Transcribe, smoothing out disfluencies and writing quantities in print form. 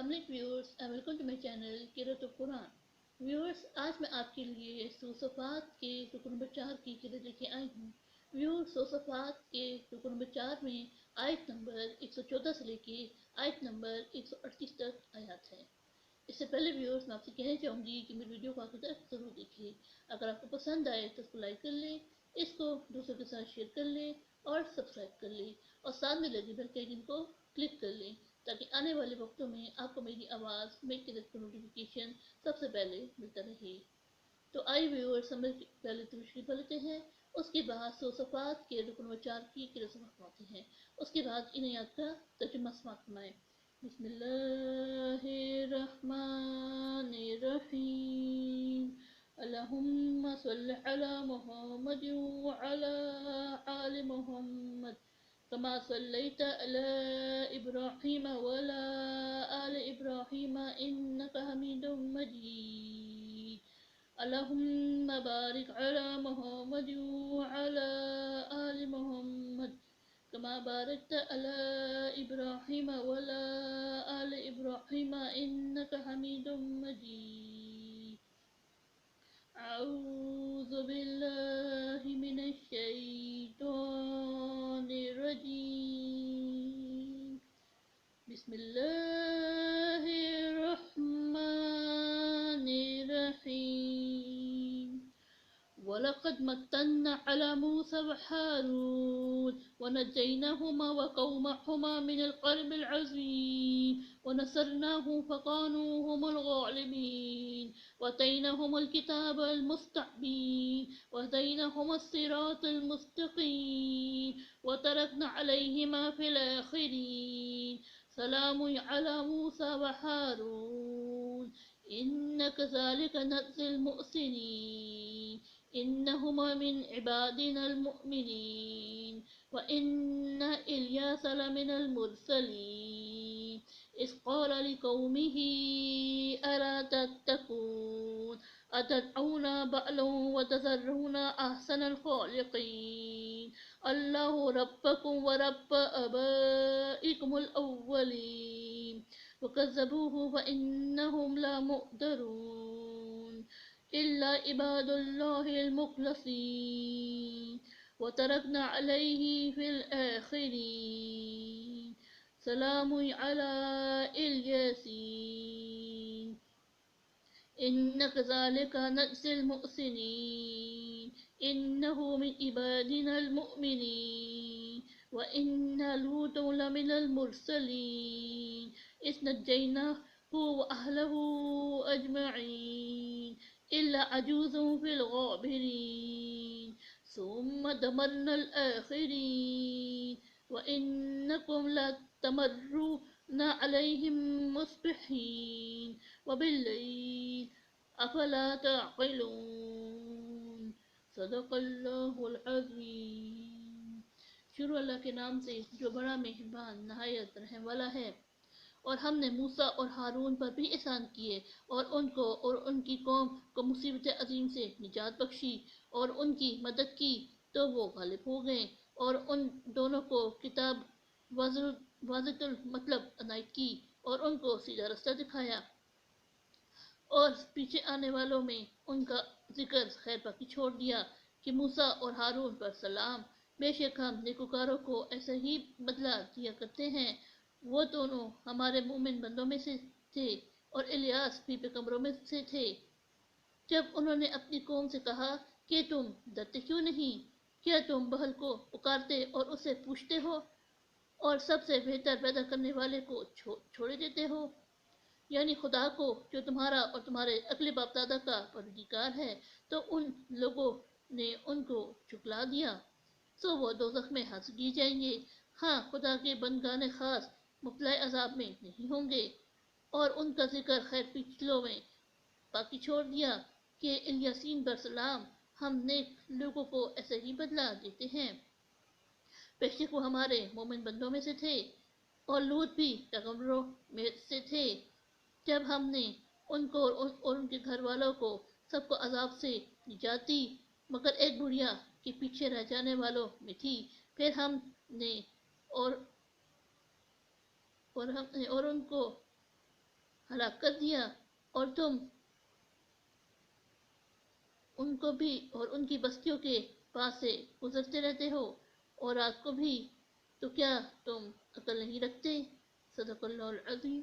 Assalamu alaikum viewers and welcome to my channel Qiraat of Quran. Viewers, आज मैं आपके लिए सूसफात के रुकन नंबर 4 की किरत लेके आई हूँ। व्यूअर्स, सूसफात के रुकन नंबर 4 में आयत नंबर 114 से लेके आयत नंबर 138 तक आयत है। इससे पहले व्यूअर्स मैं आपसे कहना चाहूँगी कि मेरी वीडियो को आखिर तक ज़रूर देखिए। अगर आपको पसंद आए तो इसको लाइक कर लें, इसको दूसरों के साथ शेयर कर लें और सब्सक्राइब कर लें और साथ में लगी बेल के आइकन को क्लिक कर लें ताकि आने वाले वक्तों में आपको मेरी आवाज़ मेरी किरत का नोटिफिकेशन सबसे पहले मिलता रहे। तो आइए व्यूअर्स, हम पहले तशरीफ लेते हैं, उसके बाद सूसफात के रुकन नंबर 4 की किरत समाते हैं, उसके बाद इन आयत का तर्जुमा समात फरमाएं। बिस्मिल्लाहिर्रहमानिर्रहीम। अल्लाहुम्मा सल्लि अला मुहम्मद व अला आलि मुहम्मद कमा सल्लैता अला इब्राहीम व अला आलि इब्राहीम इन्नका हमीदुम मजीद। अल्लाहुम्मा बारिक अला मुहम्मद व अला आलि मुहम्मद कमा बारकता अला इब्राहीम व अला आलि इब्राहीम इन्नका हमीदुम मजीद। अऊज़ु बिल्लाहि मिनश शैतानिर रजीम। बिस्मिल्लाहिर रहमानिर रहीम। वलक़द मत्तन्ना अला मूसा व हारून वनज्जयनाहुमा व क़ौमहुमा मिनल कर्बिल अज़ीम वनसरनाहुम फ़कानू हुमुल गालिबीन वअतैनाहुमुल किताबल मुस्तबीन वहदैनाहुमुस सिरातल मुस्तक़ीम वतरकना अलैहिमा फ़िल आख़िरीन। सलामुन अला मूसा व हारून इन्ना कज़ालिका नज़्ज़िल मुहसिनीन इन्नहुमा मिन इबादिनल मुमिनीन व इन्ना इल्यास लमिनल मुरसलीन। इज़ क़ाल लिक़ौमिही अला तत्तक़ून अतदऊना बअलन व तज़र्रूना अहसनल ख़ालिक़ीन अल्लाहु रब्बकुम व रब्ब आबाइकुमुल अव्वलीन वकज़्ज़बूहु फ़इन्नहुम लमुहदरून इल्ला इबादुल्लाहिल मुख़लसीन वतरकना अलैहि फ़िल आख़िरीन। सलामुन अला इल-यासीन इन्ना कज़ालिका नज़्ज़िल मुहसिनीन इन्नहु मिन इबादिनल मुमिनीन व इन्ना लूतन लमिनल मुरसलीन इज़ नज्जयनाहु व अहलहु अजमईन इल्ला अजूज़न फ़िल गाबिरीन सुम्मा दमरनल आख़िरीन व इन्नकुम लतमर्रूना अलैहिम मुस्बिहीन व बिल्लैल अफ़ला तअक़िलून। सदक़ल्लाहुल अज़ीम। शुरू अल्लाह के नाम से जो बड़ा मेहरबान नहायत रहम वाला है। और हमने मूसा और हारून पर भी एहसान किए और उनको और उनकी कौम को मुसीबत अजीम से निजात बख्शी और उनकी मदद की तो वो गालिब हो गए और उन दोनों को किताब वाज़िहतुल मतलब अनायत की और उनको सीधा रास्ता दिखाया और पीछे आने वालों में उनका जिक्र खैर बाकी छोड़ दिया कि मूसा और हारून पर सलाम। बेशक हम नेकुकारों को ऐसा ही बदला दिया करते हैं। वो दोनों हमारे मोमिन बंदों में से थे और इलियास भी पैगंबरों में से थे। जब उन्होंने अपनी कौम से कहा कि तुम डरते क्यों नहीं, क्या तुम बहल को पुकारते और उससे पूछते हो और सबसे बेहतर पैदा करने वाले को छोड़ देते हो, यानी खुदा को जो तुम्हारा और तुम्हारे अगले बाप दादा का परवरदिगार है। तो उन लोगों ने उनको झुकला दिया तो वो दोज़ख में हंस दिए जाएंगे। हाँ, खुदा के बंदगाने खास मुब्तला अजाब में नहीं होंगे। और उनका जिक्र खैर पिछलों में बाकी छोड़ दिया कि इलियासीन बरसलाम हम नेक लोगों को ऐसे ही बदला देते हैं। बेशक वो हमारे मोमिन बंदों में से थे और लूत भी पैगंबरों में से थे। जब हमने उनको और उनके घर वालों को सबको अजाब से निजात दी मगर एक बुढ़िया के पीछे रह जाने वालों में थी। फिर हमने और उनको ہلاک کر دیا، اور تم ان کو بھی اور ان کی بستیوں کے پاس سے گزرتے رہتے ہو، اور رات کو بھی، تو کیا تم عقل نہیں رکھتے؟ صدق اللہ العظیم۔